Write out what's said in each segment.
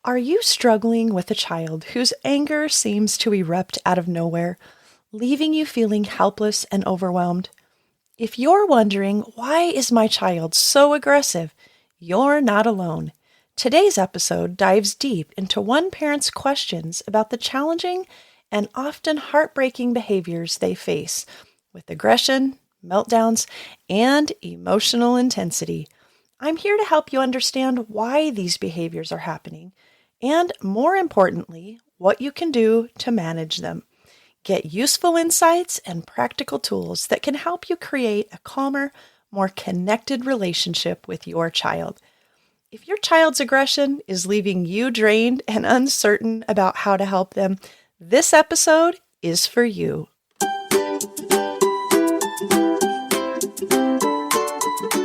Are you struggling with a child whose anger seems to erupt out of nowhere, leaving you feeling helpless and overwhelmed? If you're wondering, why is my child so aggressive? You're not alone. Today's episode dives deep into one parent's questions about the challenging and often heartbreaking behaviors they face with aggression, meltdowns, and emotional intensity. I'm here to help you understand why these behaviors are happening and, more importantly, what you can do to manage them. Get useful insights and practical tools that can help you create a calmer, more connected relationship with your child. If your child's aggression is leaving you drained and uncertain about how to help them, this episode is for you.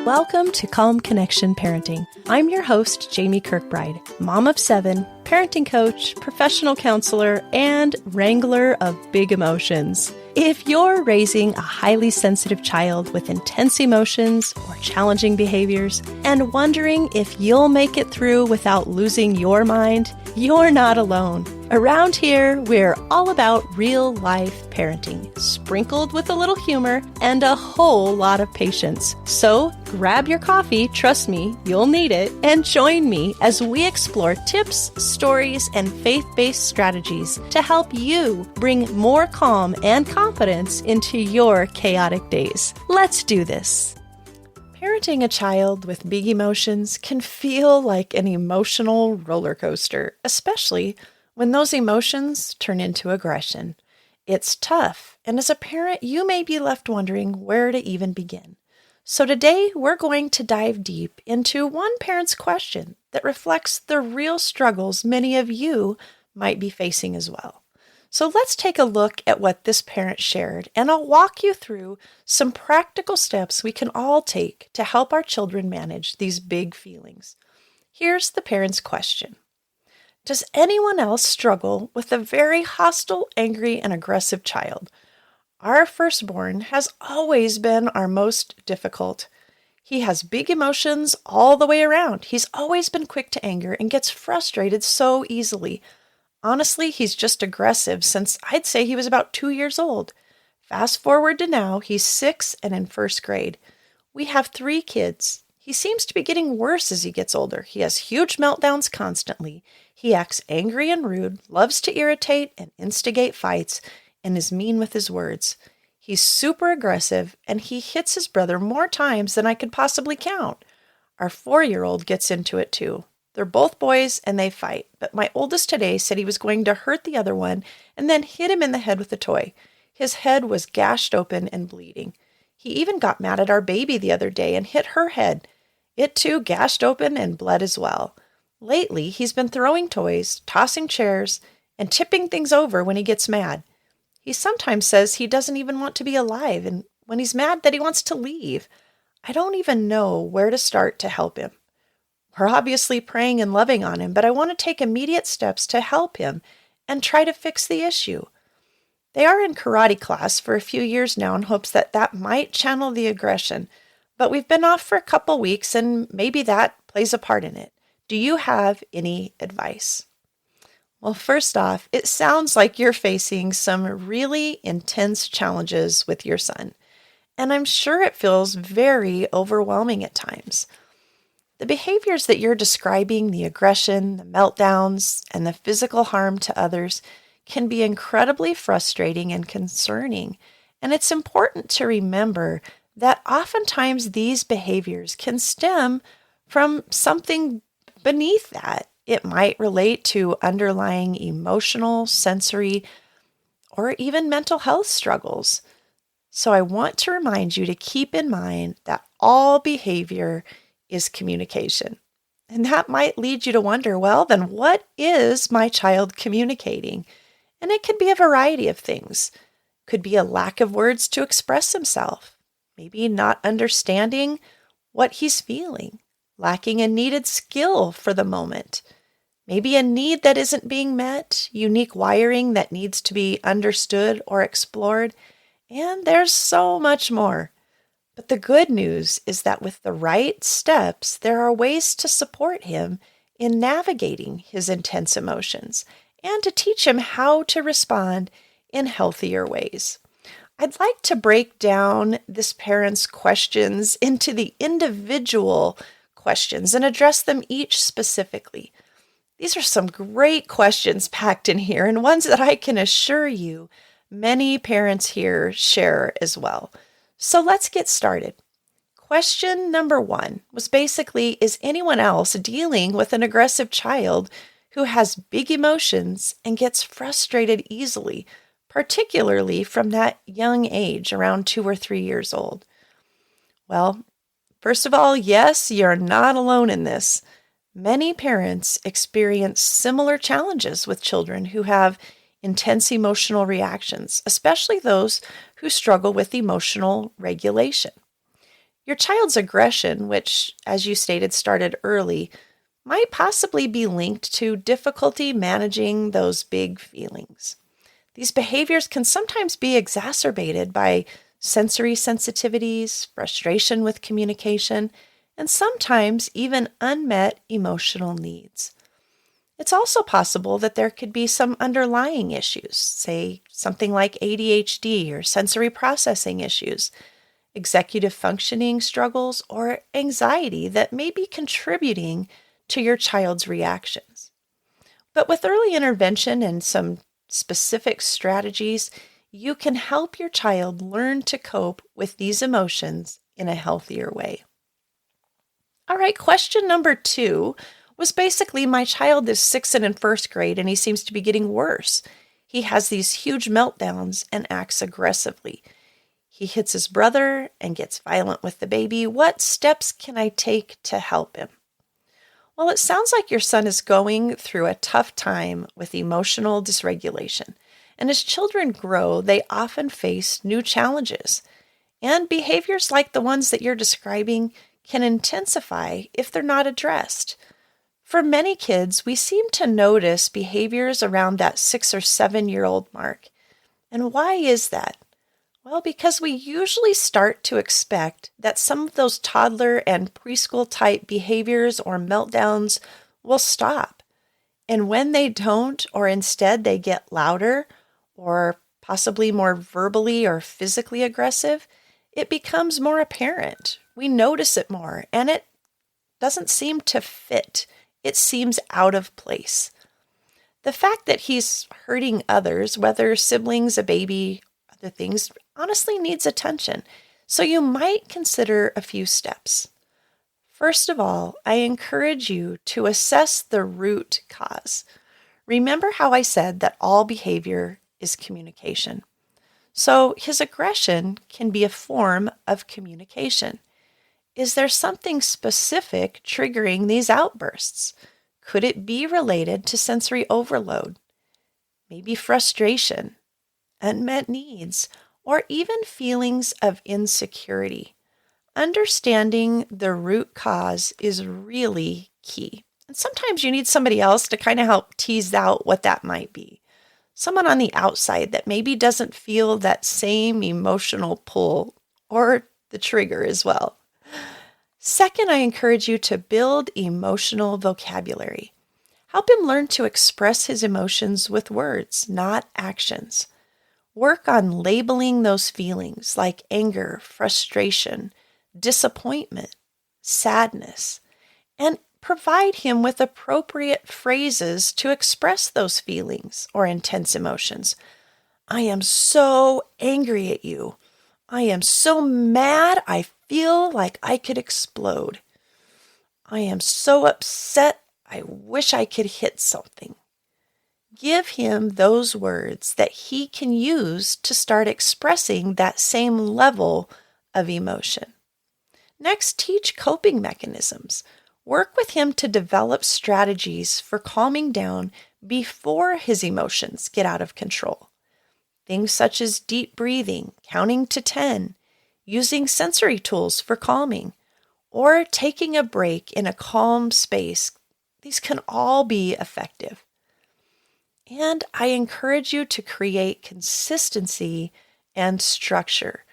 Welcome to Calm Connection Parenting. I'm your host, Jamie Kirkbride, mom of 7, parenting coach, professional counselor, and wrangler of big emotions. If you're raising a highly sensitive child with intense emotions or challenging behaviors and wondering if you'll make it through without losing your mind, you're not alone. Around here, we're all about real-life parenting, sprinkled with a little humor and a whole lot of patience. So grab your coffee, trust me, you'll need it, and join me as we explore tips, stories, and faith-based strategies to help you bring more calm and confidence into your chaotic days. Let's do this. Parenting a child with big emotions can feel like an emotional roller coaster, especially when those emotions turn into aggression. It's tough, and as a parent, you may be left wondering where to even begin. So today, we're going to dive deep into one parent's question that reflects the real struggles many of you might be facing as well. So let's take a look at what this parent shared, and I'll walk you through some practical steps we can all take to help our children manage these big feelings. Here's the parent's question. Does anyone else struggle with a very hostile, angry, and aggressive child? Our firstborn has always been our most difficult. He has big emotions all the way around. He's always been quick to anger and gets frustrated so easily. Honestly, he's just aggressive since I'd say he was about 2 years old. Fast forward to now, he's 6 and in first grade. We have 3 kids. He seems to be getting worse as he gets older. He has huge meltdowns constantly. He acts angry and rude, loves to irritate and instigate fights, and is mean with his words. He's super aggressive, and he hits his brother more times than I could possibly count. Our 4-year-old gets into it too. They're both boys and they fight, but my oldest today said he was going to hurt the other one and then hit him in the head with a toy. His head was gashed open and bleeding. He even got mad at our baby the other day and hit her head. It too gashed open and bled as well. Lately, he's been throwing toys, tossing chairs, and tipping things over when he gets mad. He sometimes says he doesn't even want to be alive, and when he's mad that he wants to leave. I don't even know where to start to help him. We're obviously praying and loving on him, but I want to take immediate steps to help him and try to fix the issue. They are in karate class for a few years now in hopes that that might channel the aggression, but we've been off for a couple weeks and maybe that plays a part in it. Do you have any advice? Well, first off, it sounds like you're facing some really intense challenges with your son, and I'm sure it feels very overwhelming at times. The behaviors that you're describing, the aggression, the meltdowns, and the physical harm to others, can be incredibly frustrating and concerning. And it's important to remember that oftentimes these behaviors can stem from something beneath that. It might relate to underlying emotional, sensory, or even mental health struggles. So I want to remind you to keep in mind that all behavior is communication. And that might lead you to wonder, well, then what is my child communicating? And it could be a variety of things. Could be a lack of words to express himself, maybe not understanding what he's feeling, lacking a needed skill for the moment, maybe a need that isn't being met, unique wiring that needs to be understood or explored, and there's so much more. But the good news is that with the right steps, there are ways to support him in navigating his intense emotions and to teach him how to respond in healthier ways. I'd like to break down this parent's questions into the individual questions and address them each specifically. These are some great questions packed in here, and ones that I can assure you many parents here share as well. So let's get started. Question number 1 was basically, is anyone else dealing with an aggressive child who has big emotions and gets frustrated easily, particularly from that young age, around 2 or 3 years old? Well, first of all, yes, you're not alone in this. Many parents experience similar challenges with children who have intense emotional reactions, especially those who struggle with emotional regulation. Your child's aggression, which, as you stated, started early, might possibly be linked to difficulty managing those big feelings. These behaviors can sometimes be exacerbated by sensory sensitivities, frustration with communication, and sometimes even unmet emotional needs. It's also possible that there could be some underlying issues, say something like ADHD or sensory processing issues, executive functioning struggles, or anxiety that may be contributing to your child's reactions. But with early intervention and some specific strategies, you can help your child learn to cope with these emotions in a healthier way. All right, question number 2 was basically, my child is 6 and in first grade and he seems to be getting worse. He has these huge meltdowns and acts aggressively. He hits his brother and gets violent with the baby. What steps can I take to help him? Well, it sounds like your son is going through a tough time with emotional dysregulation. And as children grow, they often face new challenges. And behaviors like the ones that you're describing can intensify if they're not addressed. For many kids, we seem to notice behaviors around that 6 or 7-year-old mark. And why is that? Well, because we usually start to expect that some of those toddler and preschool type behaviors or meltdowns will stop. And when they don't, or instead they get louder or possibly more verbally or physically aggressive, it becomes more apparent. We notice it more, and it doesn't seem to fit. It seems out of place. The fact that he's hurting others, whether siblings, a baby, other things, honestly needs attention. So you might consider a few steps. First of all, I encourage you to assess the root cause. Remember how I said that all behavior is communication. So his aggression can be a form of communication. Is there something specific triggering these outbursts? Could it be related to sensory overload? Maybe frustration, unmet needs, or even feelings of insecurity? Understanding the root cause is really key. And sometimes you need somebody else to kind of help tease out what that might be. Someone on the outside that maybe doesn't feel that same emotional pull or the trigger as well. Second, I encourage you to build emotional vocabulary. Help him learn to express his emotions with words, not actions. Work on labeling those feelings like anger, frustration, disappointment, sadness, and provide him with appropriate phrases to express those feelings or intense emotions. I am so angry at you. I am so mad, I feel like I could explode. I am so upset, I wish I could hit something. Give him those words that he can use to start expressing that same level of emotion. Next, teach coping mechanisms. Work with him to develop strategies for calming down before his emotions get out of control. Things such as deep breathing, counting to 10, using sensory tools for calming, or taking a break in a calm space. These can all be effective. And I encourage you to create consistency and structure.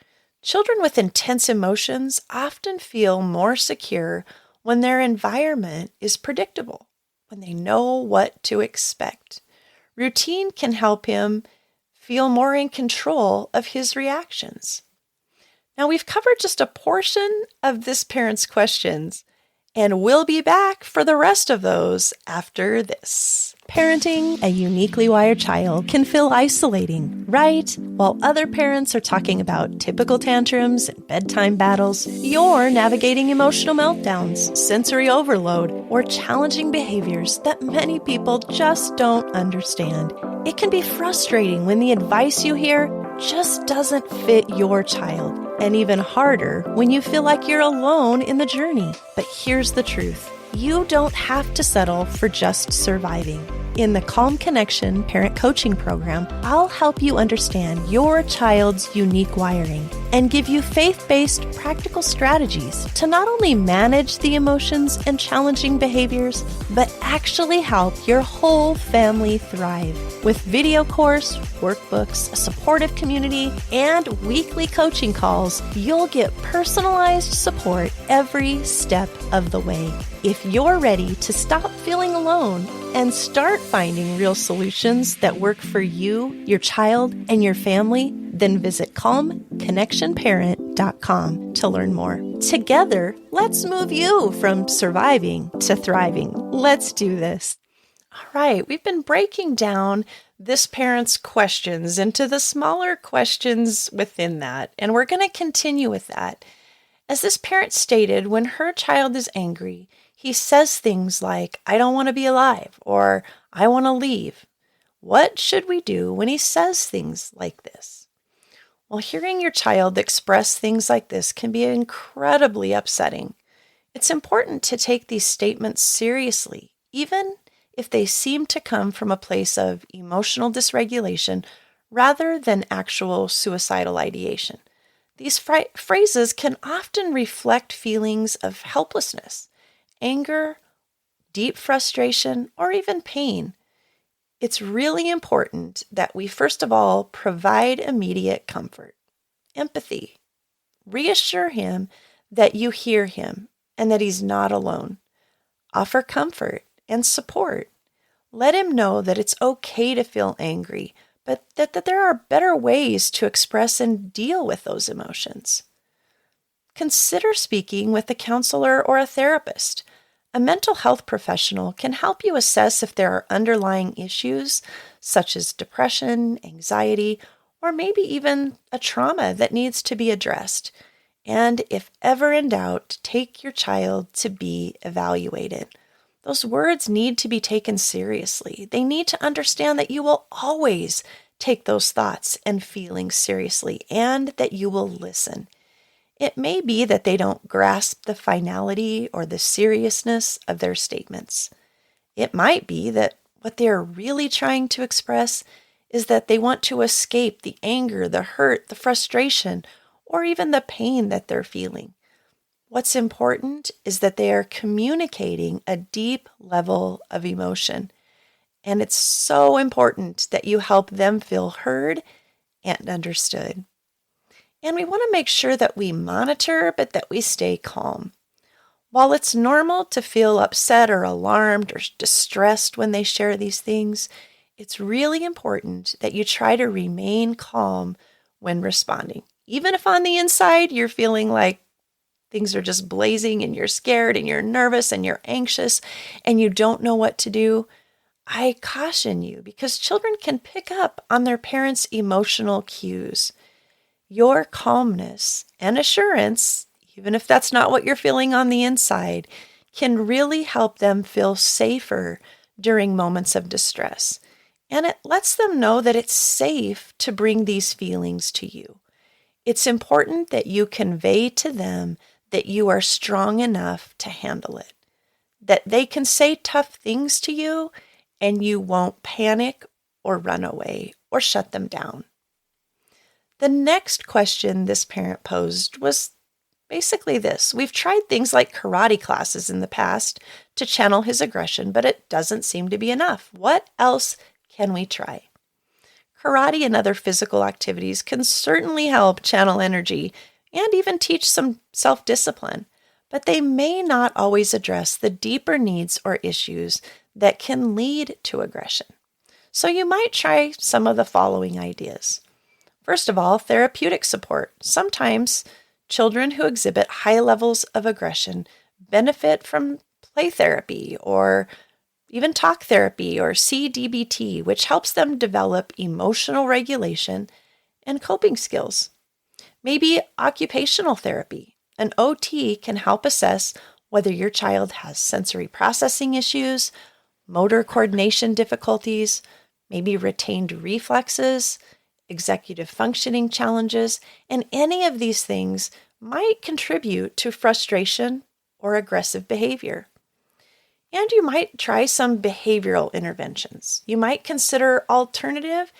Children with intense emotions often feel more secure when their environment is predictable. when they know what to expect. Routine can help him feel more in control of his reactions. Now, we've covered just a portion of this parent's questions, and we'll be back for the rest of those after this. Parenting a uniquely wired child can feel isolating, right? While other parents are talking about typical tantrums and bedtime battles, you're navigating emotional meltdowns, sensory overload, or challenging behaviors that many people just don't understand. It can be frustrating when the advice you hear just doesn't fit your child, and even harder when you feel like you're alone in the journey. But here's the truth. You don't have to settle for just surviving. In the Calm Connection Parent Coaching Program, I'll help you understand your child's unique wiring and give you faith-based practical strategies to not only manage the emotions and challenging behaviors, but actually help your whole family thrive. With video course, workbooks, a supportive community, and weekly coaching calls, you'll get personalized support every step of the way. If you're ready to stop feeling alone and start finding real solutions that work for you, your child, and your family, then visit calmconnectionparent.com to learn more. Together, let's move you from surviving to thriving. Let's do this. All right, we've been breaking down this parent's questions into the smaller questions within that, and we're going to continue with that. As this parent stated, when her child is angry, he says things like, "I don't want to be alive," or "I want to leave." What should we do when he says things like this? Well, hearing your child express things like this can be incredibly upsetting. It's important to take these statements seriously, even if they seem to come from a place of emotional dysregulation rather than actual suicidal ideation. These phrases can often reflect feelings of helplessness, anger, deep frustration, or even pain. It's really important that we first of all provide immediate comfort, empathy. Reassure him that you hear him and that he's not alone. Offer comfort and support. Let him know that it's okay to feel angry, but that there are better ways to express and deal with those emotions. Consider speaking with a counselor or a therapist. A mental health professional can help you assess if there are underlying issues such as depression, anxiety, or maybe even a trauma that needs to be addressed. And if ever in doubt, take your child to be evaluated. Those words need to be taken seriously. They need to understand that you will always take those thoughts and feelings seriously and that you will listen. It may be that they don't grasp the finality or the seriousness of their statements. It might be that what they're really trying to express is that they want to escape the anger, the hurt, the frustration, or even the pain that they're feeling. What's important is that they are communicating a deep level of emotion. And it's so important that you help them feel heard and understood. And we want to make sure that we monitor, but that we stay calm. While it's normal to feel upset or alarmed or distressed when they share these things, it's really important that you try to remain calm when responding. Even if on the inside you're feeling like things are just blazing and you're scared and you're nervous and you're anxious and you don't know what to do, I caution you because children can pick up on their parents' emotional cues. Your calmness and assurance, even if that's not what you're feeling on the inside, can really help them feel safer during moments of distress. And it lets them know that it's safe to bring these feelings to you. It's important that you convey to them that you are strong enough to handle it, that they can say tough things to you and you won't panic or run away or shut them down. The next question this parent posed was basically this. We've tried things like karate classes in the past to channel his aggression, but it doesn't seem to be enough. What else can we try? Karate and other physical activities can certainly help channel energy and even teach some self-discipline. but they may not always address the deeper needs or issues that can lead to aggression. So you might try some of the following ideas. First of all, therapeutic support. Sometimes children who exhibit high levels of aggression benefit from play therapy or even talk therapy or CDBT, which helps them develop emotional regulation and coping skills. Maybe occupational therapy. An OT can help assess whether your child has sensory processing issues, motor coordination difficulties, maybe retained reflexes, executive functioning challenges, and any of these things might contribute to frustration or aggressive behavior. And you might try some behavioral interventions. You might consider alternative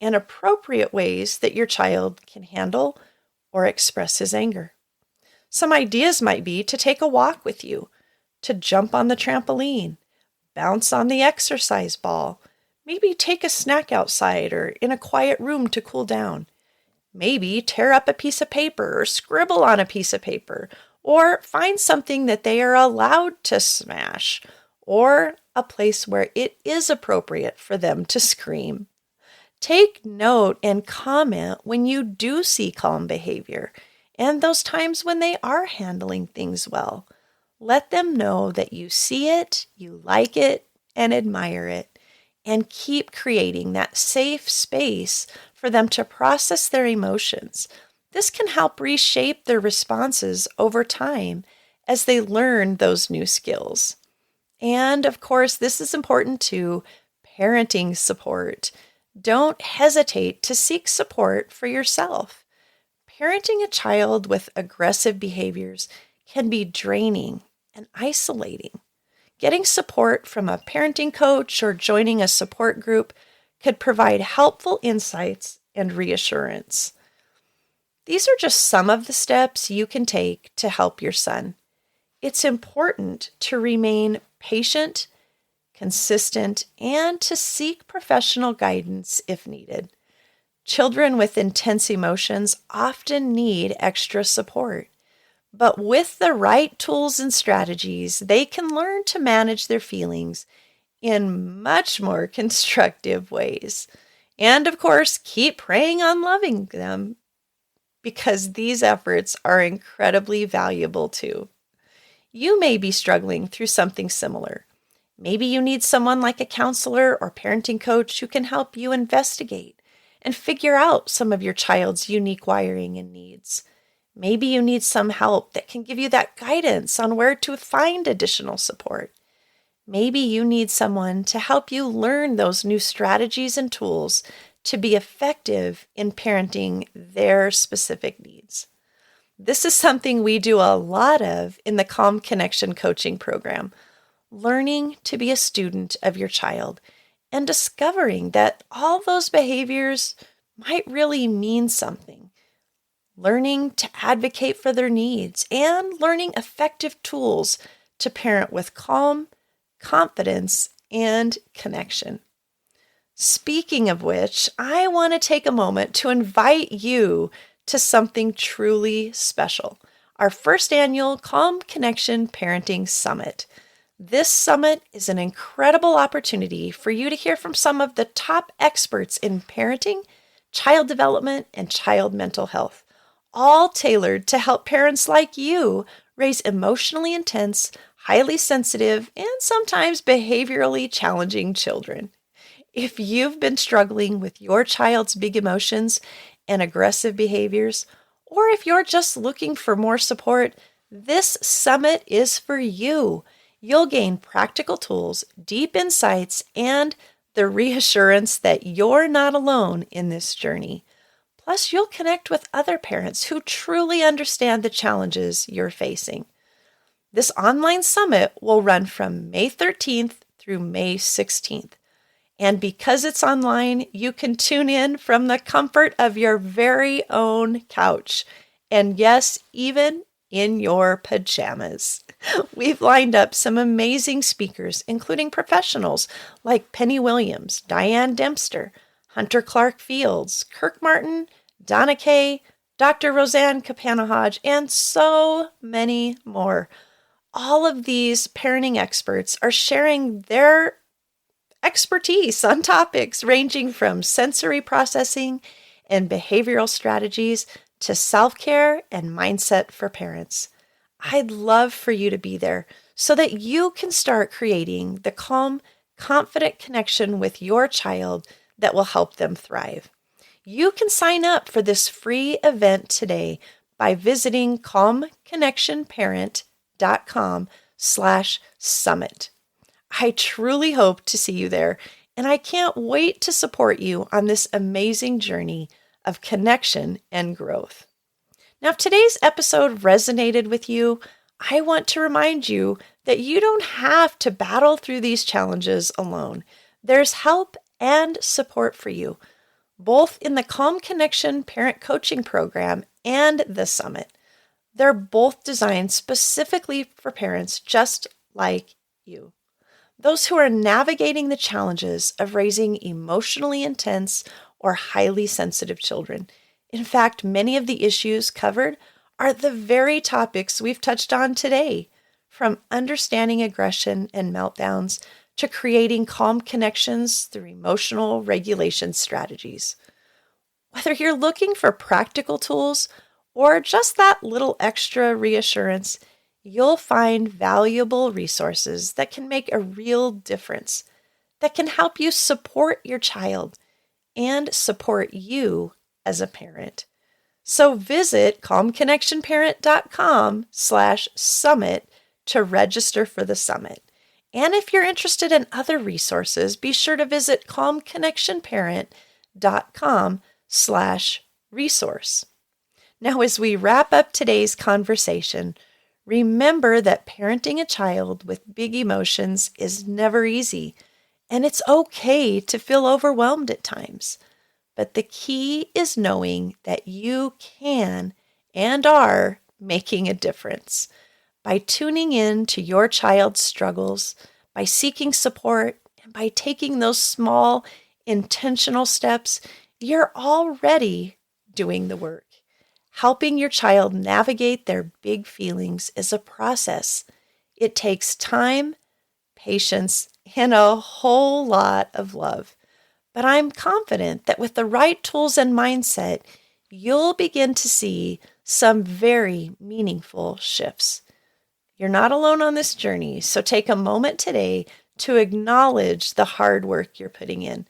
and appropriate ways that your child can handle or express his anger. Some ideas might be to take a walk with you, to jump on the trampoline, bounce on the exercise ball, maybe take a snack outside or in a quiet room to cool down. Maybe tear up a piece of paper or scribble on a piece of paper, or find something that they are allowed to smash, or a place where it is appropriate for them to scream. Take note and comment when you do see calm behavior and those times when they are handling things well. Let them know that you see it, you like it, and admire it, and keep creating that safe space for them to process their emotions. This can help reshape their responses over time as they learn those new skills. And of course, this is important too, parenting support. Don't hesitate to seek support for yourself. Parenting a child with aggressive behaviors can be draining and isolating. Getting support from a parenting coach or joining a support group could provide helpful insights and reassurance. These are just some of the steps you can take to help your son. It's important to remain patient, consistent, and to seek professional guidance if needed. Children with intense emotions often need extra support, but with the right tools and strategies, they can learn to manage their feelings in much more constructive ways. And of course, keep praying on loving them because these efforts are incredibly valuable too. You may be struggling through something similar. Maybe you need someone like a counselor or parenting coach who can help you investigate and figure out some of your child's unique wiring and needs. Maybe you need some help that can give you that guidance on where to find additional support. Maybe you need someone to help you learn those new strategies and tools to be effective in parenting their specific needs. This is something we do a lot of in the Calm Connection coaching program, learning to be a student of your child and discovering that all those behaviors might really mean something. Learning to advocate for their needs and learning effective tools to parent with calm, confidence, and connection. Speaking of which, I want to take a moment to invite you to something truly special, our first annual Calm Connection Parenting Summit. This summit is an incredible opportunity for you to hear from some of the top experts in parenting, child development, and child mental health, all tailored to help parents like you raise emotionally intense, highly sensitive, and sometimes behaviorally challenging children. If you've been struggling with your child's big emotions and aggressive behaviors, or if you're just looking for more support, this summit is for you. You'll gain practical tools, deep insights, and the reassurance that you're not alone in this journey. Plus, you'll connect with other parents who truly understand the challenges you're facing. This online summit will run from May 13th through May 16th. And because it's online, you can tune in from the comfort of your very own couch. And yes, even in your pajamas. We've lined up some amazing speakers, including professionals like Penny Williams, Diane Dempster, Hunter Clark Fields, Kirk Martin, Donna Kay, Dr. Roseanne Kapanahodge, and so many more. all of these parenting experts are sharing their expertise on topics ranging from sensory processing and behavioral strategies to self-care and mindset for parents. I'd love for you to be there so that you can start creating the calm, confident connection with your child that will help them thrive. You can sign up for this free event today by visiting calmconnectionparent.com/summit. I truly hope to see you there, and I can't wait to support you on this amazing journey of connection and growth. Now, if today's episode resonated with you, I want to remind you that you don't have to battle through these challenges alone. There's help and support for you, both in the Calm Connection Parent Coaching Program and the Summit. They're both designed specifically for parents just like you. Those who are navigating the challenges of raising emotionally intense or highly sensitive children. In fact, many of the issues covered are the very topics we've touched on today, from understanding aggression and meltdowns to creating calm connections through emotional regulation strategies. Whether you're looking for practical tools or just that little extra reassurance, you'll find valuable resources that can make a real difference, that can help you support your child and support you as a parent. So visit calmconnectionparent.com/summit to register for the summit. And if you're interested in other resources, be sure to visit calmconnectionparent.com/resource. Now, as we wrap up today's conversation, remember that parenting a child with big emotions is never easy, and it's okay to feel overwhelmed at times. But the key is knowing that you can and are making a difference. By tuning in to your child's struggles, by seeking support, and by taking those small, intentional steps, you're already doing the work. Helping your child navigate their big feelings is a process. It takes time, patience, and a whole lot of love. But I'm confident that with the right tools and mindset, you'll begin to see some very meaningful shifts. You're not alone on this journey, so take a moment today to acknowledge the hard work you're putting in.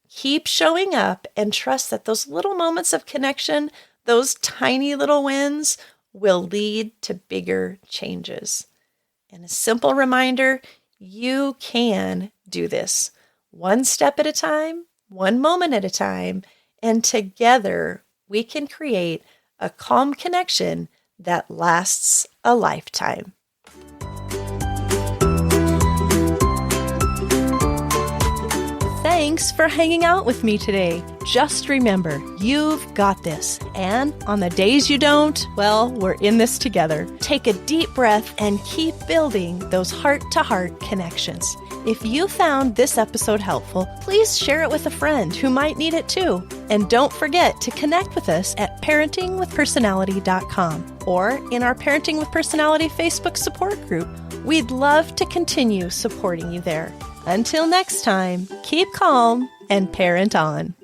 Keep showing up and trust that those little moments of connection, those tiny little wins, will lead to bigger changes. And a simple reminder, you can do this. One step at a time, one moment at a time, and together we can create a calm connection that lasts a lifetime. Thanks for hanging out with me today. Just remember, you've got this. And on the days you don't, well, we're in this together. Take a deep breath and keep building those heart-to-heart connections. If you found this episode helpful, please share it with a friend who might need it too. And don't forget to connect with us at parentingwithpersonality.com or in our Parenting with Personality Facebook support group. We'd love to continue supporting you there. Until next time, keep calm and parent on.